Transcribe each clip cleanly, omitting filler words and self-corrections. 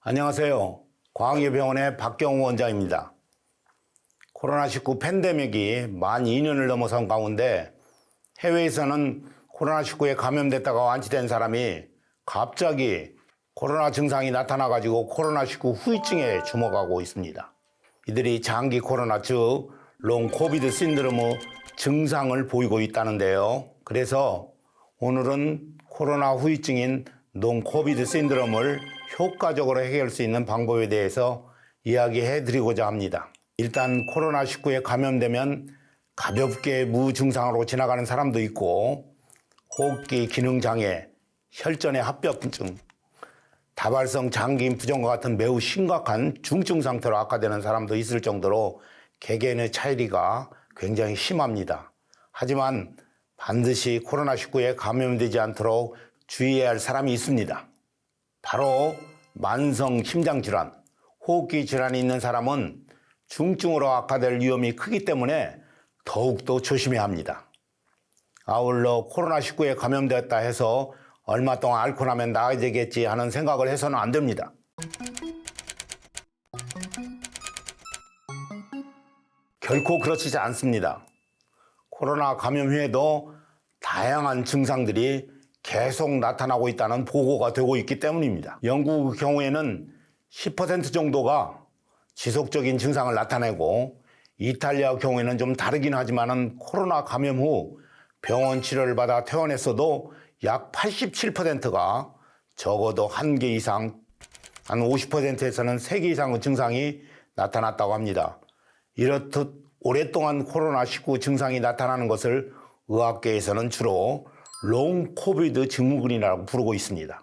안녕하세요. 광의병원의 박경우 원장입니다. 코로나19 팬데믹이 만 2년을 넘어선 가운데 해외에서는 코로나19에 감염됐다가 완치된 사람이 갑자기 코로나 증상이 나타나가지고 코로나19 후유증에 주목하고 있습니다. 이들이 장기 코로나 즉 롱 코비드 신드롬의 증상을 보이고 있다는데요. 그래서 오늘은 코로나 후유증인 롱 코비드 신드롬을 효과적으로 해결할 수 있는 방법에 대해서 이야기해 드리고자 합니다. 일단 코로나19에 감염되면 가볍게 무증상으로 지나가는 사람도 있고 호흡기 기능장애, 혈전의 합병증, 다발성 장기인 부종과 같은 매우 심각한 중증 상태로 악화되는 사람도 있을 정도로 개개인의 차이가 굉장히 심합니다. 하지만 반드시 코로나19에 감염되지 않도록 주의해야 할 사람이 있습니다. 바로 만성 심장질환, 호흡기 질환이 있는 사람은 중증으로 악화될 위험이 크기 때문에 더욱더 조심해야 합니다. 아울러 코로나19에 감염되었다 해서 얼마 동안 앓고 나면 나아야 되겠지 하는 생각을 해서는 안 됩니다. 결코 그렇지 않습니다. 코로나 감염 후에도 다양한 증상들이 계속 나타나고 있다는 보고가 되고 있기 때문입니다. 영국의 경우에는 10% 정도가 지속적인 증상을 나타내고 이탈리아 경우에는 좀 다르긴 하지만 코로나 감염 후 병원 치료를 받아 퇴원했어도 약 87%가 적어도 1개 이상, 한 50%에서는 3개 이상의 증상이 나타났다고 합니다. 이렇듯 오랫동안 코로나19 증상이 나타나는 것을 의학계에서는 주로 롱 코비드 증후군이라고 부르고 있습니다.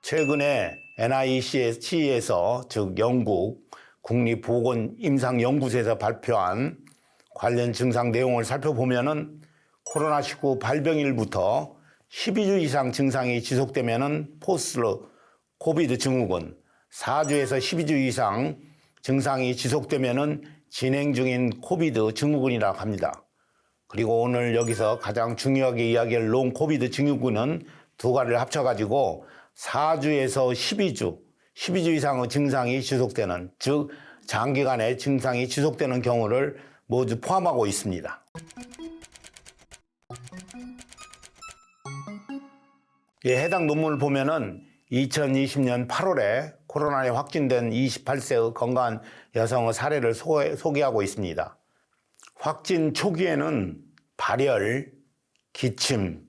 최근에 NICH에서 즉 영국 국립보건임상연구소에서 발표한 관련 증상 내용을 살펴보면은 코로나19 발병일부터 12주 이상 증상이 지속되면은 포스트 코비드 증후군, 4주에서 12주 이상 증상이 지속되면은 진행 중인 코비드 증후군이라고 합니다. 그리고 오늘 여기서 가장 중요하게 이야기할 롱 코비드 증후군은 두 가지를 합쳐가지고 4주에서 12주 이상의 증상이 지속되는, 즉 장기간의 증상이 지속되는 경우를 모두 포함하고 있습니다. 해당 논문을 보면은 2020년 8월에 코로나에 확진된 28세의 건강한 여성의 사례를 소개하고 있습니다. 확진 초기에는 발열, 기침,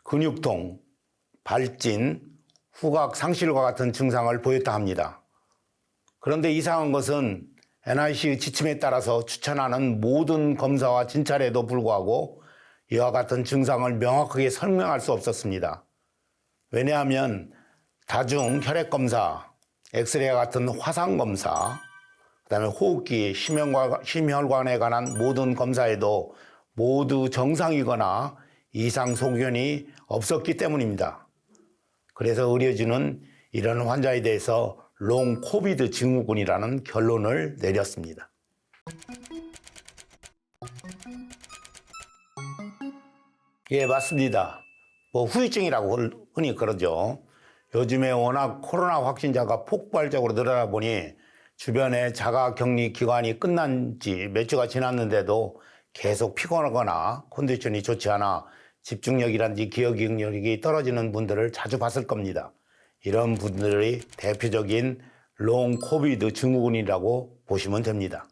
근육통, 발진, 후각 상실과 같은 증상을 보였다 합니다. 그런데 이상한 것은 NIC의 지침에 따라서 추천하는 모든 검사와 진찰에도 불구하고 이와 같은 증상을 명확하게 설명할 수 없었습니다. 왜냐하면 다중 혈액검사, 엑스레이와 같은 화상검사, 그다음에 호흡기, 심혈관에 관한 모든 검사에도 모두 정상이거나 이상 소견이 없었기 때문입니다. 그래서 의료진은 이런 환자에 대해서 롱 코비드 증후군이라는 결론을 내렸습니다. 예, 맞습니다. 후유증이라고 흔히 그러죠. 요즘에 워낙 코로나 확진자가 폭발적으로 늘어나 보니 주변에 자가격리 기간이 끝난 지 몇 주가 지났는데도 계속 피곤하거나 컨디션이 좋지 않아 집중력이란지 기억력이 떨어지는 분들을 자주 봤을 겁니다. 이런 분들이 대표적인 롱 코비드 증후군이라고 보시면 됩니다.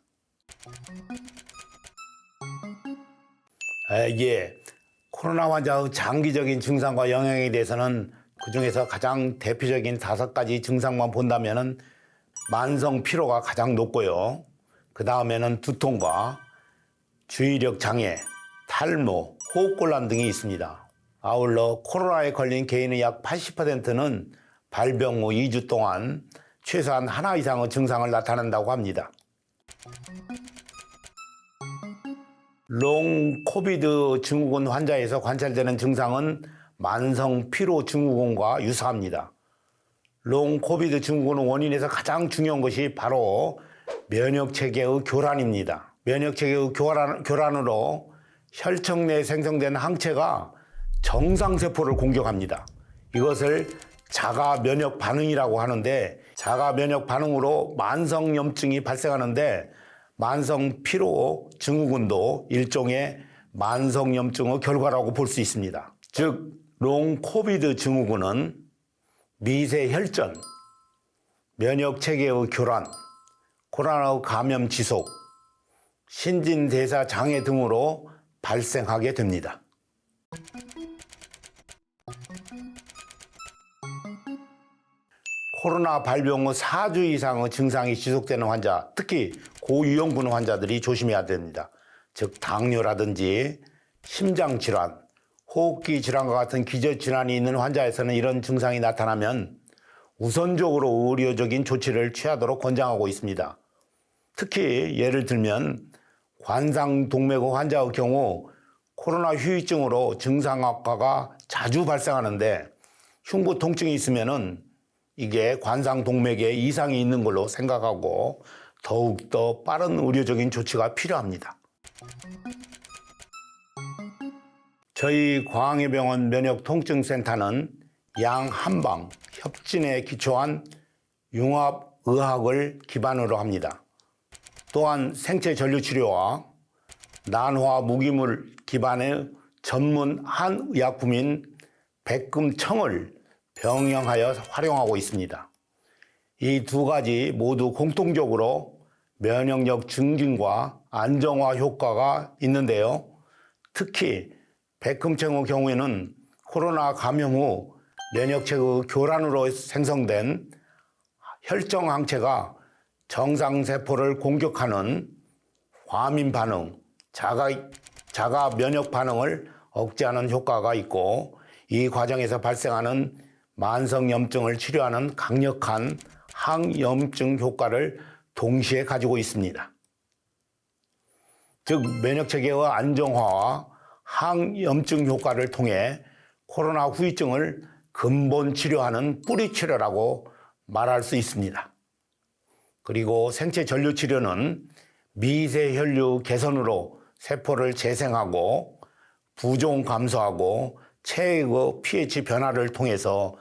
코로나 환자의 장기적인 증상과 영향에 대해서는 그중에서 가장 대표적인 5가지 증상만 본다면은 만성 피로가 가장 높고요. 그 다음에는 두통과 주의력 장애, 탈모, 호흡곤란 등이 있습니다. 아울러 코로나에 걸린 개인의 약 80%는 발병 후 2주 동안 최소한 하나 이상의 증상을 나타낸다고 합니다. 롱 코비드 증후군 환자에서 관찰되는 증상은 만성 피로 증후군과 유사합니다. 롱 코비드 증후군의 원인에서 가장 중요한 것이 바로 면역체계의 교란입니다. 면역체계의 교란으로 혈청 내에 생성된 항체가 정상세포를 공격합니다. 이것을 자가 면역 반응이라고 하는데, 자가 면역 반응으로 만성 염증이 발생하는데, 만성 피로 증후군도 일종의 만성 염증의 결과라고 볼 수 있습니다. 즉, 롱 코비드 증후군은 미세 혈전, 면역 체계의 교란, 코로나 감염 지속, 신진대사 장애 등으로 발생하게 됩니다. 코로나 발병 후 4주 이상의 증상이 지속되는 환자, 특히 고위험군 환자들이 조심해야 됩니다. 즉 당뇨라든지 심장질환, 호흡기 질환과 같은 기저질환이 있는 환자에서는 이런 증상이 나타나면 우선적으로 의료적인 조치를 취하도록 권장하고 있습니다. 특히 예를 들면 관상동맥의 환자의 경우 코로나 후유증으로 증상 악화가 자주 발생하는데 흉부 통증이 있으면은 이게 관상동맥에 이상이 있는 걸로 생각하고 더욱더 빠른 의료적인 조치가 필요합니다. 저희 광해병원 면역통증센터는 양한방 협진에 기초한 융합의학을 기반으로 합니다. 또한 생체전류치료와 난화 무기물 기반의 전문 한의약품인 백금청을 병행하여 활용하고 있습니다. 이 두 가지 모두 공통적으로 면역력 증진과 안정화 효과가 있는데요. 특히 백금청의 경우에는 코로나 감염 후 면역체의 교란으로 생성된 혈정항체가 정상세포를 공격하는 과민 반응, 자가 면역 반응을 억제하는 효과가 있고, 이 과정에서 발생하는 만성염증을 치료하는 강력한 항염증 효과를 동시에 가지고 있습니다. 즉 면역체계의 안정화와 항염증 효과를 통해 코로나 후유증을 근본 치료하는 뿌리 치료라고 말할 수 있습니다. 그리고 생체 전류 치료는 미세 혈류 개선으로 세포를 재생하고 부종 감소하고 체액의 pH 변화를 통해서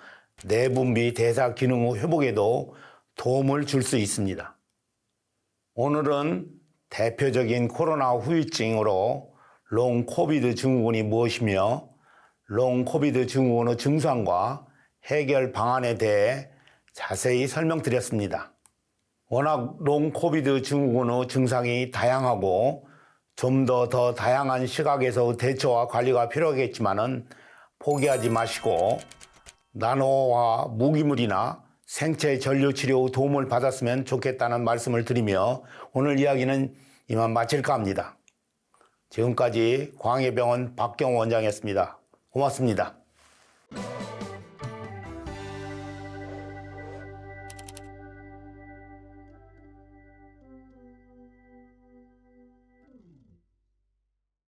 내분비 대사 기능의 회복에도 도움을 줄 수 있습니다. 오늘은 대표적인 코로나 후유증으로 롱 코비드 증후군이 무엇이며 롱 코비드 증후군의 증상과 해결 방안에 대해 자세히 설명드렸습니다. 워낙 롱 코비드 증후군의 증상이 다양하고 좀 더 다양한 시각에서 대처와 관리가 필요하겠지만은 포기하지 마시고 나노화 무기물이나 생체 전류 치료 도움을 받았으면 좋겠다는 말씀을 드리며 오늘 이야기는 이만 마칠까 합니다. 지금까지 광해병원 박경호 원장이었습니다. 고맙습니다.